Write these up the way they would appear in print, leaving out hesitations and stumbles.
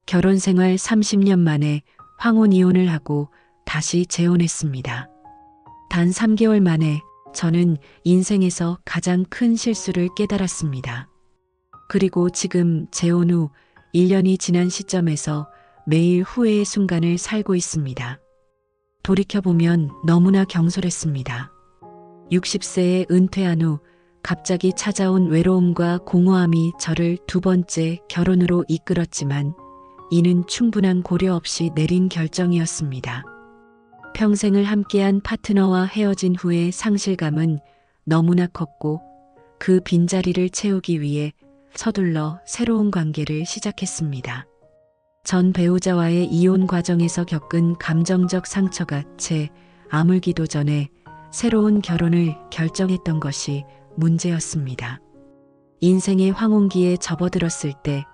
결혼 생활 30년 만에 황혼 이혼을 하고 다시 재혼했습니다. 단 3개월 만에 저는 인생에서 가장 큰 실수를 깨달았습니다. 그리고 지금 재혼 후 1년이 지난 시점에서 매일 후회의 순간을 살고 있습니다. 돌이켜보면 너무나 경솔했습니다. 60세에 은퇴한 후 갑자기 찾아온 외로움과 공허함이 저를 두 번째 결혼으로 이끌었지만 이는 충분한 고려 없이 내린 결정이었습니다. 평생을 함께한 파트너와 헤어진 후의 상실감은 너무나 컸고 그 빈자리를 채우기 위해 서둘러 새로운 관계를 시작했습니다. 전 배우자와의 이혼 과정에서 겪은 감정적 상처가 채 아물기도 전에 새로운 결혼을 결정했던 것이 문제였습니다. 인생의 황혼기에 접어들었을 때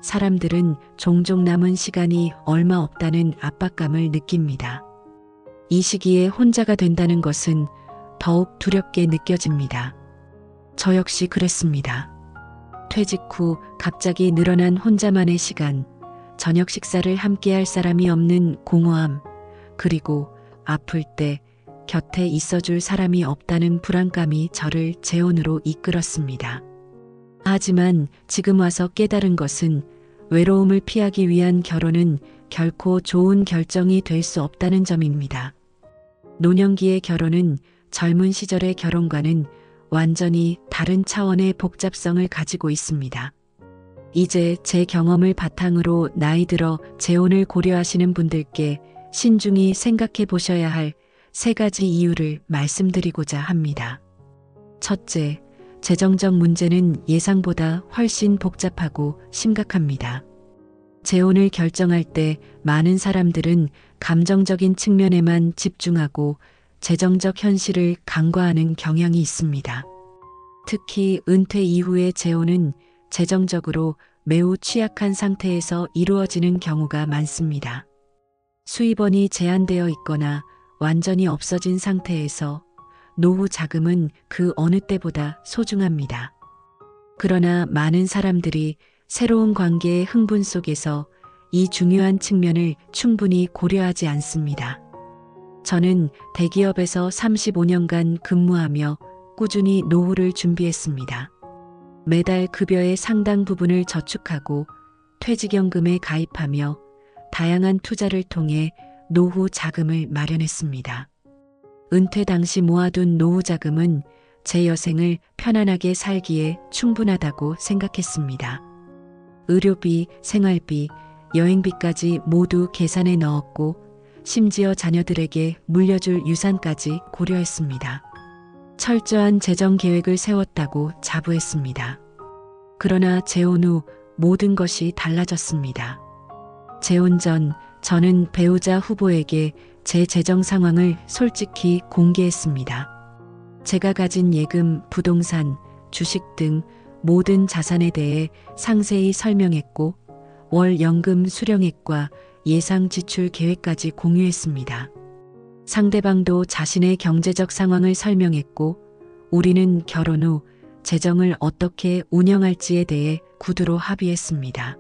사람들은 종종 남은 시간이 얼마 없다는 압박감을 느낍니다. 이 시기에 혼자가 된다는 것은 더욱 두렵게 느껴집니다. 저 역시 그랬습니다. 퇴직 후 갑자기 늘어난 혼자만의 시간, 저녁 식사를 함께할 사람이 없는 공허함, 그리고 아플 때 곁에 있어줄 사람이 없다는 불안감이 저를 재혼으로 이끌었습니다. 하지만 지금 와서 깨달은 것은 외로움을 피하기 위한 결혼은 결코 좋은 결정이 될 수 없다는 점입니다. 노년기의 결혼은 젊은 시절의 결혼과는 완전히 다른 차원의 복잡성을 가지고 있습니다. 이제 제 경험을 바탕으로 나이 들어 재혼을 고려하시는 분들께 신중히 생각해 보셔야 할 3가지 이유를 말씀드리고자 합니다. 첫째, 재정적 문제는 예상보다 훨씬 복잡하고 심각합니다. 재혼을 결정할 때 많은 사람들은 감정적인 측면에만 집중하고 재정적 현실을 간과하는 경향이 있습니다. 특히 은퇴 이후의 재혼은 재정적으로 매우 취약한 상태에서 이루어지는 경우가 많습니다. 수입원이 제한되어 있거나 완전히 없어진 상태에서 노후 자금은 그 어느 때보다 소중합니다. 그러나 많은 사람들이 새로운 관계의 흥분 속에서 이 중요한 측면을 충분히 고려하지 않습니다. 저는 대기업에서 35년간 근무하며 꾸준히 노후를 준비했습니다. 매달 급여의 상당 부분을 저축하고 퇴직연금에 가입하며 다양한 투자를 통해 노후 자금을 마련했습니다. 은퇴 당시 모아둔 노후 자금은 제 여생을 편안하게 살기에 충분하다고 생각했습니다. 의료비, 생활비, 여행비까지 모두 계산에 넣었고 심지어 자녀들에게 물려줄 유산까지 고려했습니다. 철저한 재정 계획을 세웠다고 자부했습니다. 그러나 재혼 후 모든 것이 달라졌습니다. 재혼 전 저는 배우자 후보에게 제 재정 상황을 솔직히 공개했습니다. 제가 가진 예금, 부동산, 주식 등 모든 자산에 대해 상세히 설명했고 월 연금 수령액과 예상 지출 계획까지 공유했습니다. 상대방도 자신의 경제적 상황을 설명했고 우리는 결혼 후 재정을 어떻게 운영할지에 대해 구두로 합의했습니다.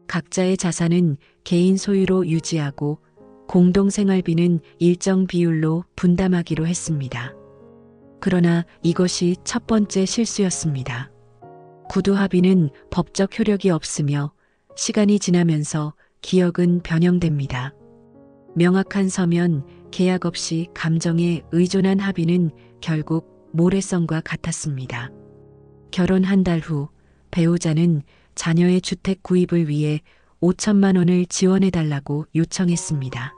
각자의 자산은 개인 소유로 유지하고 공동생활비는 일정 비율로 분담하기로 했습니다. 그러나 이것이 첫 번째 실수였습니다. 구두 합의는 법적 효력이 없으며 시간이 지나면서 기억은 변형됩니다. 명확한 서면, 계약 없이 감정에 의존한 합의는 결국 모래성과 같았습니다. 결혼 한 달 후 배우자는 자녀의 주택 구입을 위해 5천만 원을 지원해달라고 요청했습니다.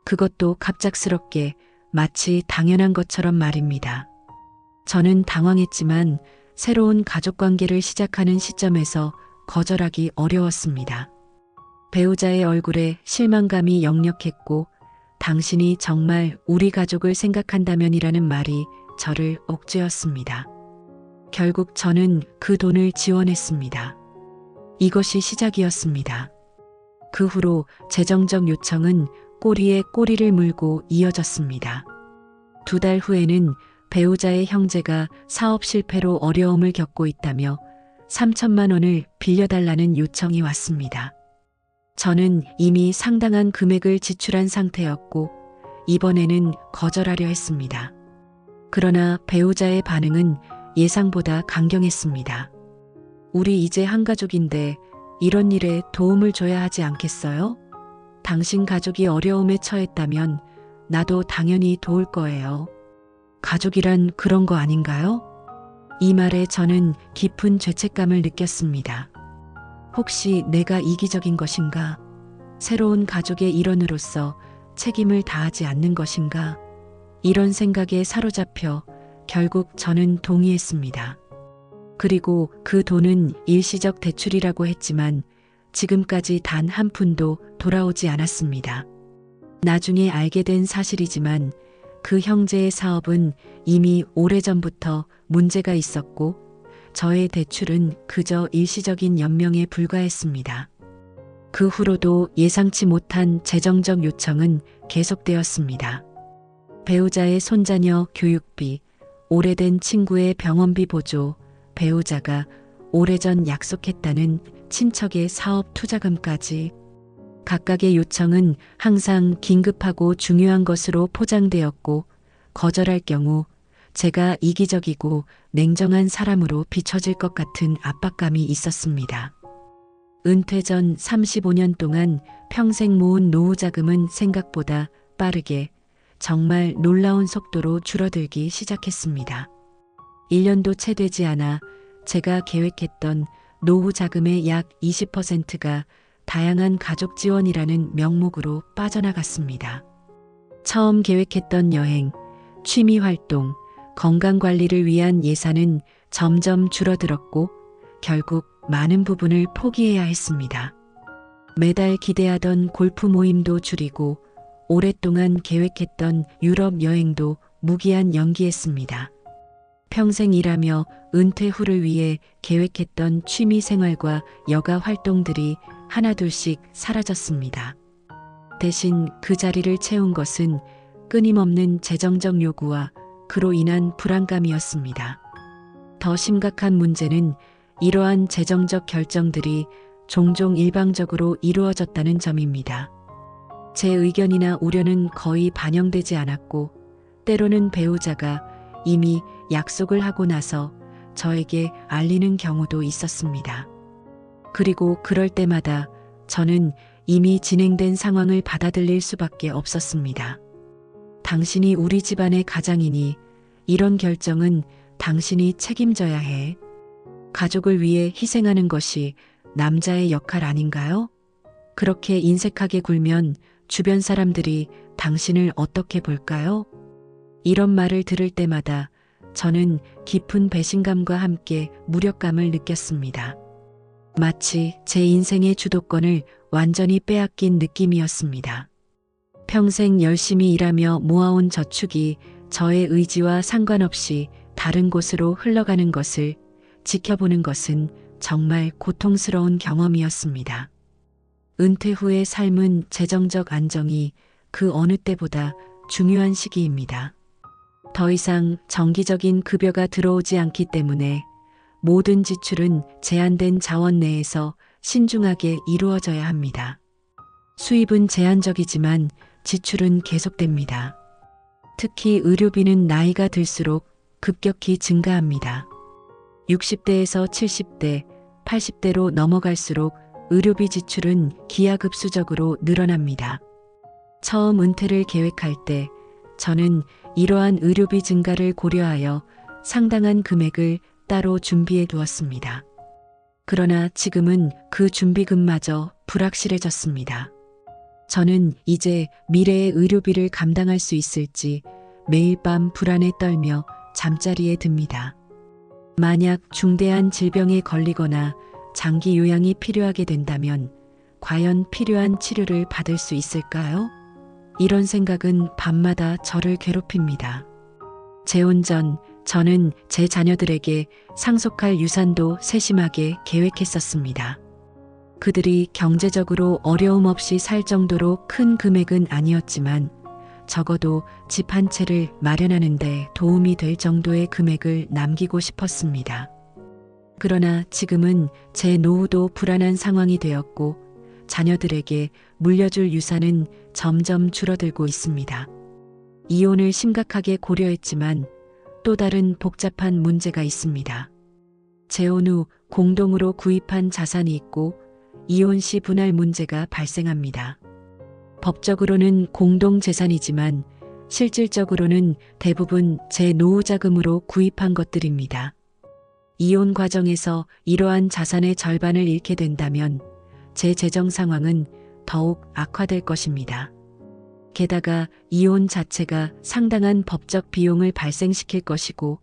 그것도 갑작스럽게 마치 당연한 것처럼 말입니다. 저는 당황했지만 새로운 가족관계를 시작하는 시점에서 거절하기 어려웠습니다. 배우자의 얼굴에 실망감이 역력했고 당신이 정말 우리 가족을 생각한다면이라는 말이 저를 옥죄었습니다. 결국 저는 그 돈을 지원했습니다. 이것이 시작이었습니다. 그 후로 재정적 요청은 꼬리에 꼬리를 물고 이어졌습니다. 2달 후에는 배우자의 형제가 사업 실패로 어려움을 겪고 있다며 3천만 원을 빌려달라는 요청이 왔습니다. 저는 이미 상당한 금액을 지출한 상태였고 이번에는 거절하려 했습니다. 그러나 배우자의 반응은 예상보다 강경했습니다. 우리 이제 한 가족인데 이런 일에 도움을 줘야 하지 않겠어요? 당신 가족이 어려움에 처했다면 나도 당연히 도울 거예요. 가족이란 그런 거 아닌가요? 이 말에 저는 깊은 죄책감을 느꼈습니다. 혹시 내가 이기적인 것인가? 새로운 가족의 일원으로서 책임을 다하지 않는 것인가? 이런 생각에 사로잡혀 결국 저는 동의했습니다. 그리고 그 돈은 일시적 대출이라고 했지만 지금까지 단 한 푼도 돌아오지 않았습니다. 나중에 알게 된 사실이지만 그 형제의 사업은 이미 오래전부터 문제가 있었고 저의 대출은 그저 일시적인 연명에 불과했습니다. 그 후로도 예상치 못한 재정적 요청은 계속되었습니다. 배우자의 손자녀 교육비, 오래된 친구의 병원비 보조, 배우자가 오래전 약속했다는 친척의 사업 투자금까지 각각의 요청은 항상 긴급하고 중요한 것으로 포장되었고 거절할 경우 제가 이기적이고 냉정한 사람으로 비춰질 것 같은 압박감이 있었습니다. 은퇴 전 35년 동안 평생 모은 노후 자금은 생각보다 빠르게 정말 놀라운 속도로 줄어들기 시작했습니다. 1년도 채 되지 않아 제가 계획했던 노후 자금의 약 20%가 다양한 가족 지원이라는 명목으로 빠져나갔습니다. 처음 계획했던 여행, 취미 활동, 건강 관리를 위한 예산은 점점 줄어들었고 결국 많은 부분을 포기해야 했습니다. 매달 기대하던 골프 모임도 줄이고 오랫동안 계획했던 유럽 여행도 무기한 연기했습니다. 평생 일하며 은퇴 후를 위해 계획했던 취미 생활과 여가 활동들이 하나둘씩 사라졌습니다. 대신 그 자리를 채운 것은 끊임없는 재정적 요구와 그로 인한 불안감이었습니다. 더 심각한 문제는 이러한 재정적 결정들이 종종 일방적으로 이루어졌다는 점입니다. 제 의견이나 우려는 거의 반영되지 않았고 때로는 배우자가 이미 약속을 하고 나서 저에게 알리는 경우도 있었습니다. 그리고 그럴 때마다 저는 이미 진행된 상황을 받아들일 수밖에 없었습니다. 당신이 우리 집안의 가장이니 이런 결정은 당신이 책임져야 해. 가족을 위해 희생하는 것이 남자의 역할 아닌가요? 그렇게 인색하게 굴면 주변 사람들이 당신을 어떻게 볼까요? 이런 말을 들을 때마다 저는 깊은 배신감과 함께 무력감을 느꼈습니다. 마치 제 인생의 주도권을 완전히 빼앗긴 느낌이었습니다. 평생 열심히 일하며 모아온 저축이 저의 의지와 상관없이 다른 곳으로 흘러가는 것을 지켜보는 것은 정말 고통스러운 경험이었습니다. 은퇴 후의 삶은 재정적 안정이 그 어느 때보다 중요한 시기입니다. 더 이상 정기적인 급여가 들어오지 않기 때문에 모든 지출은 제한된 자원 내에서 신중하게 이루어져야 합니다. 수입은 제한적이지만 지출은 계속됩니다. 특히 의료비는 나이가 들수록 급격히 증가합니다. 60대에서 70대, 80대로 넘어갈수록 의료비 지출은 기하급수적으로 늘어납니다. 처음 은퇴를 계획할 때 저는 이러한 의료비 증가를 고려하여 상당한 금액을 따로 준비해 두었습니다. 그러나 지금은 그 준비금마저 불확실해졌습니다. 저는 이제 미래의 의료비를 감당할 수 있을지 매일 밤 불안에 떨며 잠자리에 듭니다. 만약 중대한 질병에 걸리거나 장기 요양이 필요하게 된다면 과연 필요한 치료를 받을 수 있을까요? 이런 생각은 밤마다 저를 괴롭힙니다. 재혼 전 저는 제 자녀들에게 상속할 유산도 세심하게 계획했었습니다. 그들이 경제적으로 어려움 없이 살 정도로 큰 금액은 아니었지만 적어도 집 한 채를 마련하는 데 도움이 될 정도의 금액을 남기고 싶었습니다. 그러나 지금은 제 노후도 불안한 상황이 되었고 자녀들에게 물려줄 유산은 점점 줄어들고 있습니다. 이혼을 심각하게 고려했지만 또 다른 복잡한 문제가 있습니다. 재혼 후 공동으로 구입한 자산이 있고 이혼 시 분할 문제가 발생합니다. 법적으로는 공동 재산이지만 실질적으로는 대부분 제 노후 자금으로 구입한 것들입니다. 이혼 과정에서 이러한 자산의 절반을 잃게 된다면 제 재정 상황은 더욱 악화될 것입니다. 게다가 이혼 자체가 상당한 법적 비용을 발생시킬 것이고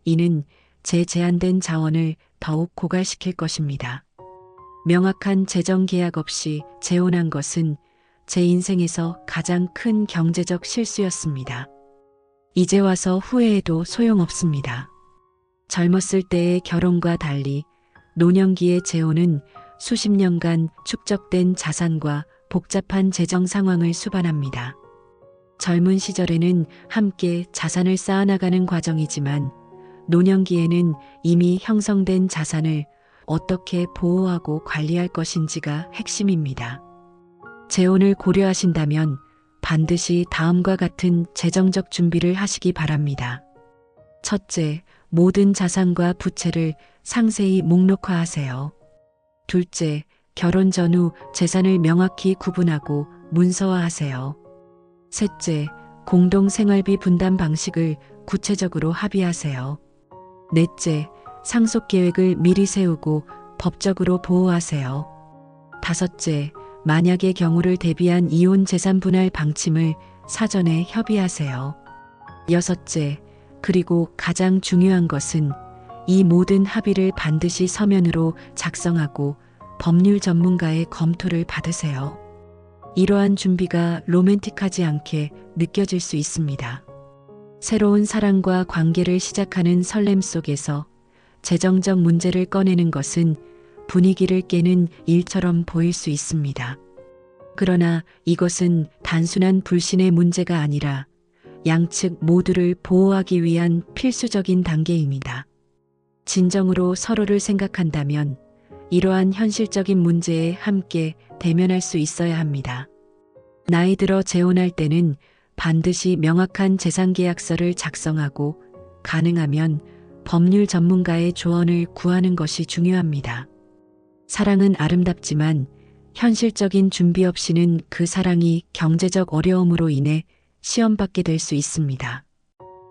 이는 제 제한된 자원을 더욱 고갈시킬 것입니다. 명확한 재정 계약 없이 재혼한 것은 제 인생에서 가장 큰 경제적 실수였습니다. 이제 와서 후회해도 소용없습니다. 젊었을 때의 결혼과 달리 노년기의 재혼은 수십 년간 축적된 자산과 복잡한 재정 상황을 수반합니다. 젊은 시절에는 함께 자산을 쌓아나가는 과정이지만 노년기에는 이미 형성된 자산을 어떻게 보호하고 관리할 것인지가 핵심입니다. 재혼을 고려하신다면 반드시 다음과 같은 재정적 준비를 하시기 바랍니다. 첫째, 모든 자산과 부채를 상세히 목록화하세요. 둘째, 결혼 전후 재산을 명확히 구분하고 문서화하세요. 셋째, 공동 생활비 분담 방식을 구체적으로 합의하세요. 넷째, 상속 계획을 미리 세우고 법적으로 보호하세요. 다섯째, 만약의 경우를 대비한 이혼 재산 분할 방침을 사전에 협의하세요. 여섯째, 그리고 가장 중요한 것은 이 모든 합의를 반드시 서면으로 작성하고 법률 전문가의 검토를 받으세요. 이러한 준비가 로맨틱하지 않게 느껴질 수 있습니다. 새로운 사랑과 관계를 시작하는 설렘 속에서 재정적 문제를 꺼내는 것은 분위기를 깨는 일처럼 보일 수 있습니다. 그러나 이것은 단순한 불신의 문제가 아니라 양측 모두를 보호하기 위한 필수적인 단계입니다. 진정으로 서로를 생각한다면 이러한 현실적인 문제에 함께 대면할 수 있어야 합니다. 나이 들어 재혼할 때는 반드시 명확한 재산계약서를 작성하고 가능하면 법률 전문가의 조언을 구하는 것이 중요합니다. 사랑은 아름답지만 현실적인 준비 없이는 그 사랑이 경제적 어려움으로 인해 시험받게 될 수 있습니다.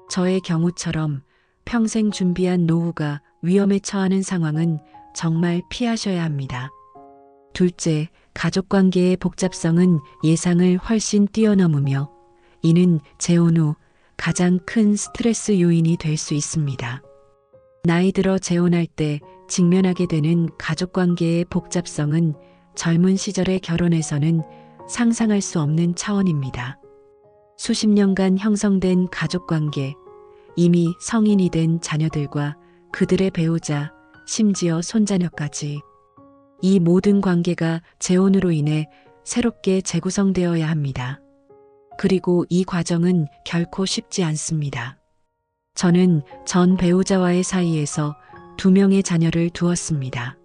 저의 경우처럼 평생 준비한 노후가 위험에 처하는 상황은 정말 피하셔야 합니다. 둘째, 가족관계의 복잡성은 예상을 훨씬 뛰어넘으며 이는 재혼 후 가장 큰 스트레스 요인이 될 수 있습니다. 나이 들어 재혼할 때 직면하게 되는 가족관계의 복잡성은 젊은 시절의 결혼에서는 상상할 수 없는 차원입니다. 수십 년간 형성된 가족관계, 이미 성인이 된 자녀들과 그들의 배우자, 심지어 손자녀까지 이 모든 관계가 재혼으로 인해 새롭게 재구성되어야 합니다. 그리고 이 과정은 결코 쉽지 않습니다. 저는 전 배우자와의 사이에서 2명의 자녀를 두었습니다.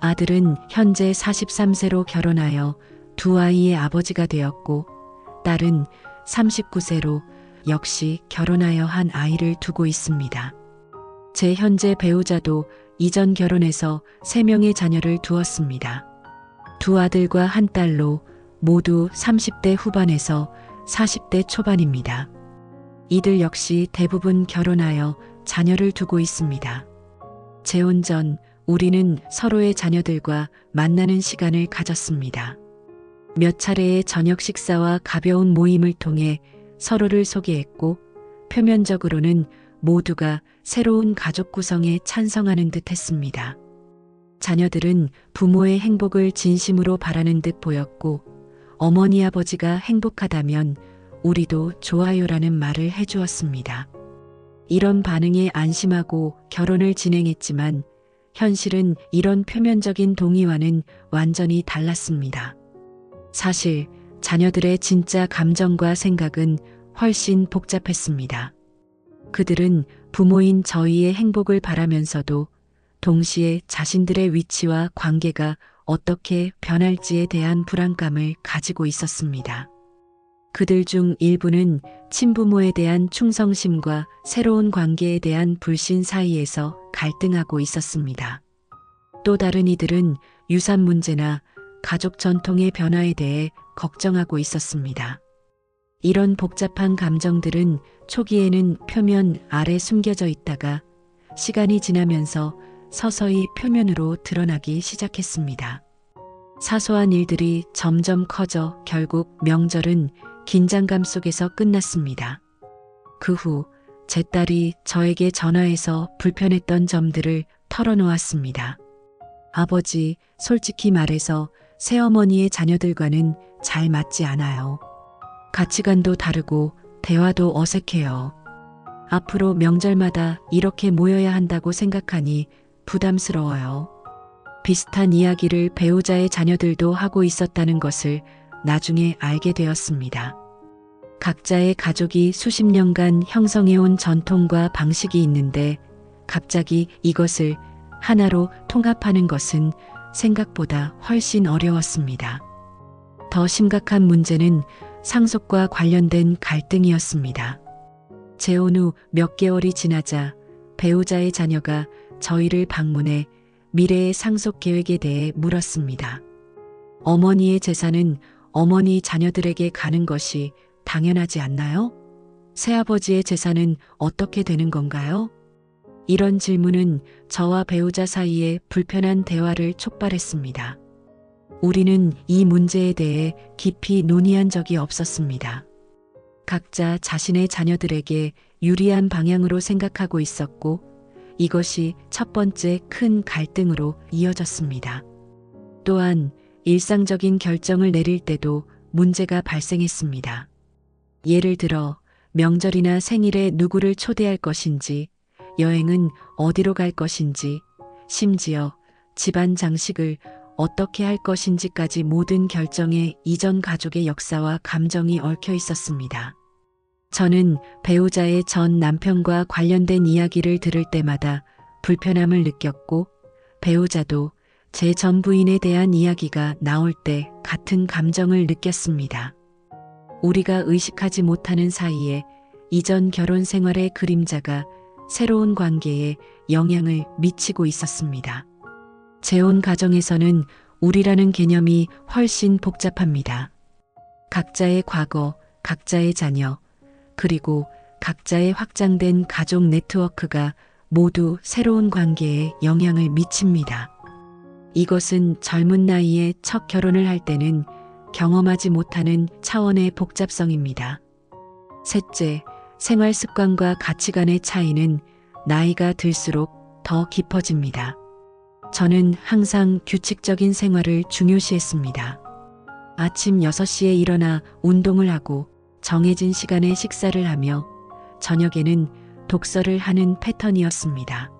아들은 현재 43세로 결혼하여 2아이의 아버지가 되었고 딸은 39세로 역시 결혼하여 한 아이를 두고 있습니다. 제 현재 배우자도 이전 결혼해서 3명의 자녀를 두었습니다. 2 아들과 1 딸로 모두 30대 후반에서 40대 초반입니다. 이들 역시 대부분 결혼하여 자녀를 두고 있습니다. 재혼 전 우리는 서로의 자녀들과 만나는 시간을 가졌습니다. 몇 차례의 저녁 식사와 가벼운 모임을 통해 서로를 소개했고 표면적으로는 모두가 새로운 가족 구성에 찬성하는 듯 했습니다. 자녀들은 부모의 행복을 진심으로 바라는 듯 보였고 어머니 아버지가 행복하다면 우리도 좋아요라는 말을 해주었습니다. 이런 반응에 안심하고 결혼을 진행했지만 현실은 이런 표면적인 동의와는 완전히 달랐습니다. 사실 자녀들의 진짜 감정과 생각은 훨씬 복잡했습니다. 그들은 부모인 저희의 행복을 바라면서도 동시에 자신들의 위치와 관계가 어떻게 변할지에 대한 불안감을 가지고 있었습니다. 그들 중 일부는 친부모에 대한 충성심과 새로운 관계에 대한 불신 사이에서 갈등하고 있었습니다. 또 다른 이들은 유산 문제나 가족 전통의 변화에 대해 걱정하고 있었습니다. 이런 복잡한 감정들은 초기에는 표면 아래 숨겨져 있다가 시간이 지나면서 서서히 표면으로 드러나기 시작했습니다. 사소한 일들이 점점 커져 결국 명절은 긴장감 속에서 끝났습니다. 그 후 제 딸이 저에게 전화해서 불편했던 점들을 털어놓았습니다. 아버지, 솔직히 말해서 새어머니의 자녀들과는 잘 맞지 않아요. 가치관도 다르고 대화도 어색해요. 앞으로 명절마다 이렇게 모여야 한다고 생각하니 부담스러워요. 비슷한 이야기를 배우자의 자녀들도 하고 있었다는 것을 나중에 알게 되었습니다. 각자의 가족이 수십 년간 형성해온 전통과 방식이 있는데 갑자기 이것을 하나로 통합하는 것은 생각보다 훨씬 어려웠습니다. 더 심각한 문제는 상속과 관련된 갈등이었습니다. 재혼 후 몇 개월이 지나자 배우자의 자녀가 저희를 방문해 미래의 상속 계획에 대해 물었습니다. 어머니의 재산은 어머니 자녀들에게 가는 것이 당연하지 않나요? 새아버지의 재산은 어떻게 되는 건가요? 이런 질문은 저와 배우자 사이에 불편한 대화를 촉발했습니다. 우리는 이 문제에 대해 깊이 논의한 적이 없었습니다. 각자 자신의 자녀들에게 유리한 방향으로 생각하고 있었고 이것이 첫 번째 큰 갈등으로 이어졌습니다. 또한 일상적인 결정을 내릴 때도 문제가 발생했습니다. 예를 들어 명절이나 생일에 누구를 초대할 것인지, 여행은 어디로 갈 것인지, 심지어 집안 장식을 어떻게 할 것인지까지 모든 결정에 이전 가족의 역사와 감정이 얽혀 있었습니다. 저는 배우자의 전 남편과 관련된 이야기를 들을 때마다 불편함을 느꼈고 배우자도 제 전 부인에 대한 이야기가 나올 때 같은 감정을 느꼈습니다. 우리가 의식하지 못하는 사이에 이전 결혼 생활의 그림자가 새로운 관계에 영향을 미치고 있었습니다. 재혼 가정에서는 우리라는 개념이 훨씬 복잡합니다. 각자의 과거, 각자의 자녀, 그리고 각자의 확장된 가족 네트워크가 모두 새로운 관계에 영향을 미칩니다. 이것은 젊은 나이에 첫 결혼을 할 때는 경험하지 못하는 차원의 복잡성입니다. 셋째, 생활 습관과 가치관의 차이는 나이가 들수록 더 깊어집니다. 저는 항상 규칙적인 생활을 중요시했습니다. 아침 6시에 일어나 운동을 하고 정해진 시간에 식사를 하며 저녁에는 독서를 하는 패턴이었습니다.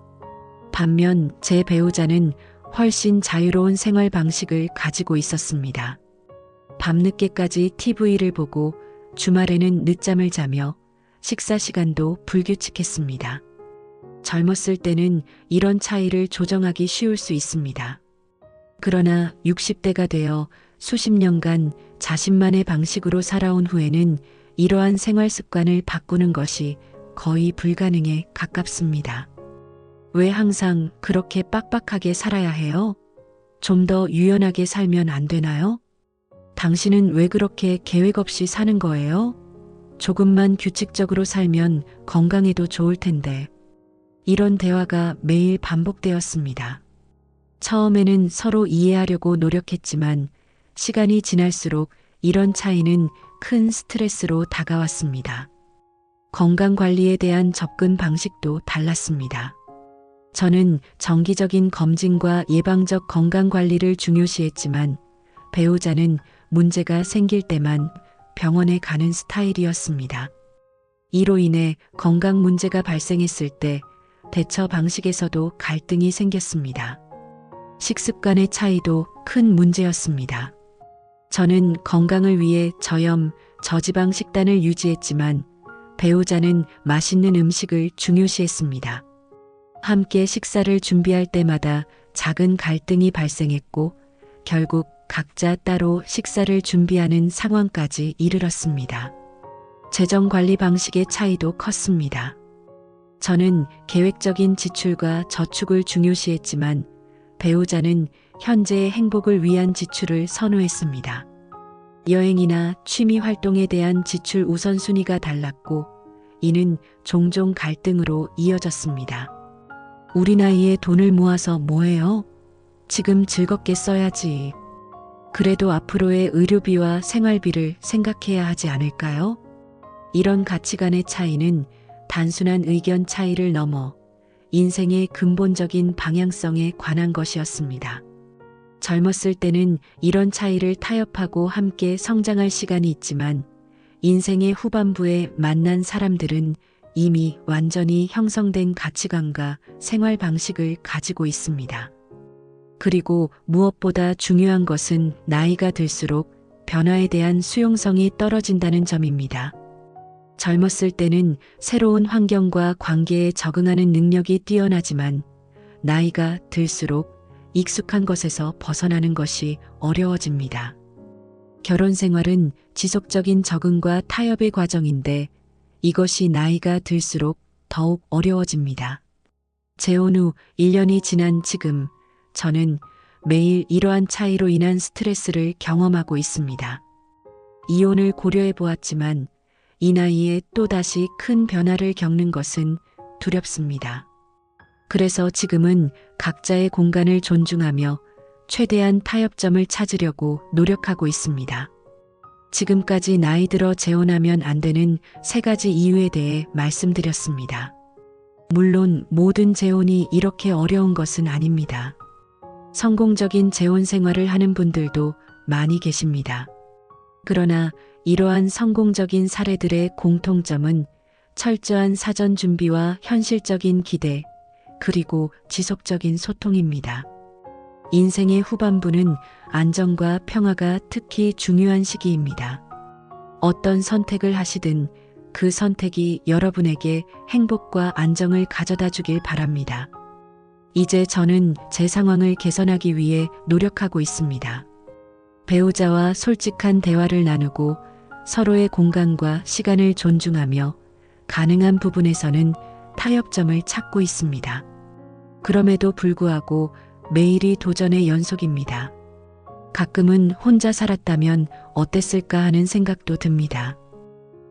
반면 제 배우자는 훨씬 자유로운 생활 방식을 가지고 있었습니다. 밤늦게까지 TV를 보고 주말에는 늦잠을 자며 식사 시간도 불규칙했습니다. 젊었을 때는 이런 차이를 조정하기 쉬울 수 있습니다. 그러나 60대가 되어 수십 년간 자신만의 방식으로 살아온 후에는 이러한 생활 습관을 바꾸는 것이 거의 불가능에 가깝습니다. 왜 항상 그렇게 빡빡하게 살아야 해요? 좀 더 유연하게 살면 안 되나요? 당신은 왜 그렇게 계획 없이 사는 거예요? 조금만 규칙적으로 살면 건강에도 좋을 텐데. 이런 대화가 매일 반복되었습니다. 처음에는 서로 이해하려고 노력했지만 시간이 지날수록 이런 차이는 큰 스트레스로 다가왔습니다. 건강관리에 대한 접근 방식도 달랐습니다. 저는 정기적인 검진과 예방적 건강관리를 중요시했지만 배우자는 문제가 생길 때만 병원에 가는 스타일이었습니다. 이로 인해 건강 문제가 발생했을 때 대처 방식에서도 갈등이 생겼습니다. 식습관의 차이도 큰 문제였습니다. 저는 건강을 위해 저염, 저지방 식단을 유지했지만 배우자는 맛있는 음식을 중요시했습니다. 함께 식사를 준비할 때마다 작은 갈등이 발생했고 결국 각자 따로 식사를 준비하는 상황까지 이르렀습니다. 재정 관리 방식의 차이도 컸습니다. 저는 계획적인 지출과 저축을 중요시했지만 배우자는 현재의 행복을 위한 지출을 선호했습니다. 여행이나 취미 활동에 대한 지출 우선순위가 달랐고 이는 종종 갈등으로 이어졌습니다. 우리 나이에 돈을 모아서 뭐해요? 지금 즐겁게 써야지. 그래도 앞으로의 의료비와 생활비를 생각해야 하지 않을까요? 이런 가치관의 차이는 단순한 의견 차이를 넘어 인생의 근본적인 방향성에 관한 것이었습니다. 젊었을 때는 이런 차이를 타협하고 함께 성장할 시간이 있지만 인생의 후반부에 만난 사람들은 이미 완전히 형성된 가치관과 생활 방식을 가지고 있습니다. 그리고 무엇보다 중요한 것은 나이가 들수록 변화에 대한 수용성이 떨어진다는 점입니다. 젊었을 때는 새로운 환경과 관계에 적응하는 능력이 뛰어나지만 나이가 들수록 익숙한 것에서 벗어나는 것이 어려워집니다. 결혼 생활은 지속적인 적응과 타협의 과정인데 이것이 나이가 들수록 더욱 어려워집니다. 재혼 후 1년이 지난 지금 저는 매일 이러한 차이로 인한 스트레스를 경험하고 있습니다. 이혼을 고려해 보았지만 이 나이에 또다시 큰 변화를 겪는 것은 두렵습니다. 그래서 지금은 각자의 공간을 존중하며 최대한 타협점을 찾으려고 노력하고 있습니다. 지금까지 나이 들어 재혼하면 안 되는 3가지 이유에 대해 말씀드렸습니다. 물론 모든 재혼이 이렇게 어려운 것은 아닙니다. 성공적인 재혼 생활을 하는 분들도 많이 계십니다. 그러나 이러한 성공적인 사례들의 공통점은 철저한 사전 준비와 현실적인 기대, 그리고 지속적인 소통입니다. 인생의 후반부는 안정과 평화가 특히 중요한 시기입니다. 어떤 선택을 하시든 그 선택이 여러분에게 행복과 안정을 가져다 주길 바랍니다. 이제 저는 제 상황을 개선하기 위해 노력하고 있습니다. 배우자와 솔직한 대화를 나누고 서로의 공간과 시간을 존중하며 가능한 부분에서는 타협점을 찾고 있습니다. 그럼에도 불구하고 매일이 도전의 연속입니다. 가끔은 혼자 살았다면 어땠을까 하는 생각도 듭니다.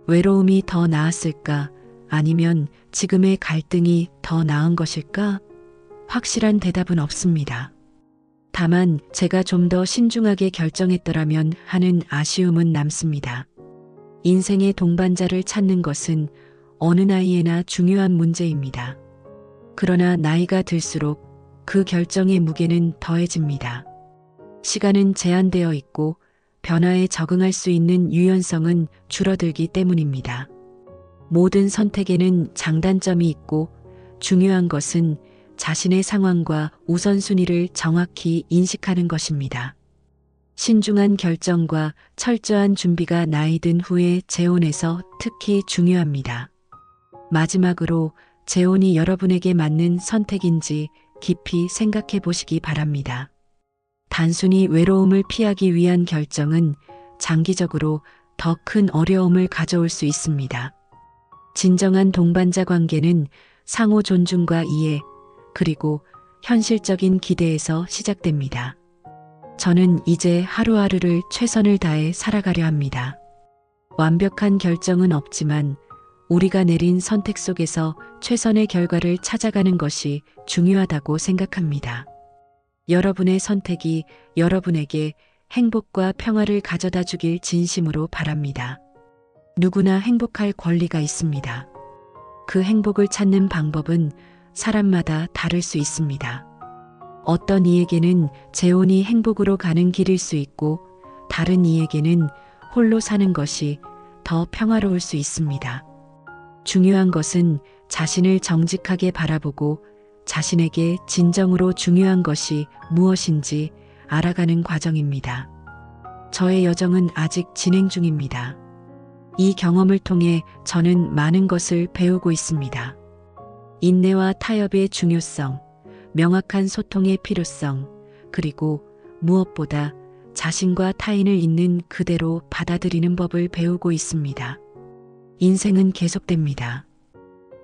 외로움이 더 나았을까? 아니면 지금의 갈등이 더 나은 것일까? 확실한 대답은 없습니다. 다만 제가 좀 더 신중하게 결정했더라면 하는 아쉬움은 남습니다. 인생의 동반자를 찾는 것은 어느 나이에나 중요한 문제입니다. 그러나 나이가 들수록 그 결정의 무게는 더해집니다. 시간은 제한되어 있고 변화에 적응할 수 있는 유연성은 줄어들기 때문입니다. 모든 선택에는 장단점이 있고 중요한 것은 자신의 상황과 우선순위를 정확히 인식하는 것입니다. 신중한 결정과 철저한 준비가 나이 든 후의 재혼에서 특히 중요합니다. 마지막으로 재혼이 여러분에게 맞는 선택인지 깊이 생각해 보시기 바랍니다. 단순히 외로움을 피하기 위한 결정은 장기적으로 더 큰 어려움을 가져올 수 있습니다. 진정한 동반자 관계는 상호 존중과 이해, 그리고 현실적인 기대에서 시작됩니다. 저는 이제 하루하루를 최선을 다해 살아가려 합니다. 완벽한 결정은 없지만 우리가 내린 선택 속에서 최선의 결과를 찾아가는 것이 중요하다고 생각합니다. 여러분의 선택이 여러분에게 행복과 평화를 가져다 주길 진심으로 바랍니다. 누구나 행복할 권리가 있습니다. 그 행복을 찾는 방법은 사람마다 다를 수 있습니다. 어떤 이에게는 재혼이 행복으로 가는 길일 수 있고 다른 이에게는 홀로 사는 것이 더 평화로울 수 있습니다. 중요한 것은 자신을 정직하게 바라보고 자신에게 진정으로 중요한 것이 무엇인지 알아가는 과정입니다. 저의 여정은 아직 진행 중입니다. 이 경험을 통해 저는 많은 것을 배우고 있습니다. 인내와 타협의 중요성, 명확한 소통의 필요성, 그리고 무엇보다 자신과 타인을 있는 그대로 받아들이는 법을 배우고 있습니다. 인생은 계속됩니다.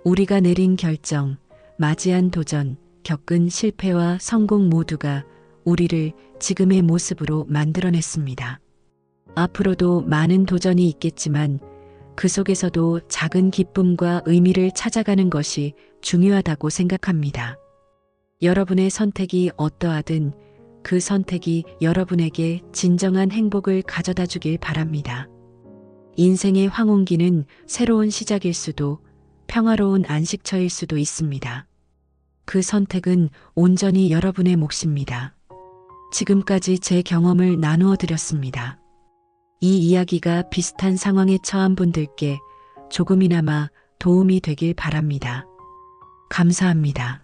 우리가 내린 결정, 맞이한 도전, 겪은 실패와 성공 모두가 우리를 지금의 모습으로 만들어냈습니다. 앞으로도 많은 도전이 있겠지만 그 속에서도 작은 기쁨과 의미를 찾아가는 것이 중요하다고 생각합니다. 여러분의 선택이 어떠하든 그 선택이 여러분에게 진정한 행복을 가져다 주길 바랍니다. 인생의 황혼기는 새로운 시작일 수도 평화로운 안식처일 수도 있습니다. 그 선택은 온전히 여러분의 몫입니다. 지금까지 제 경험을 나누어 드렸습니다. 이 이야기가 비슷한 상황에 처한 분들께 조금이나마 도움이 되길 바랍니다. 감사합니다.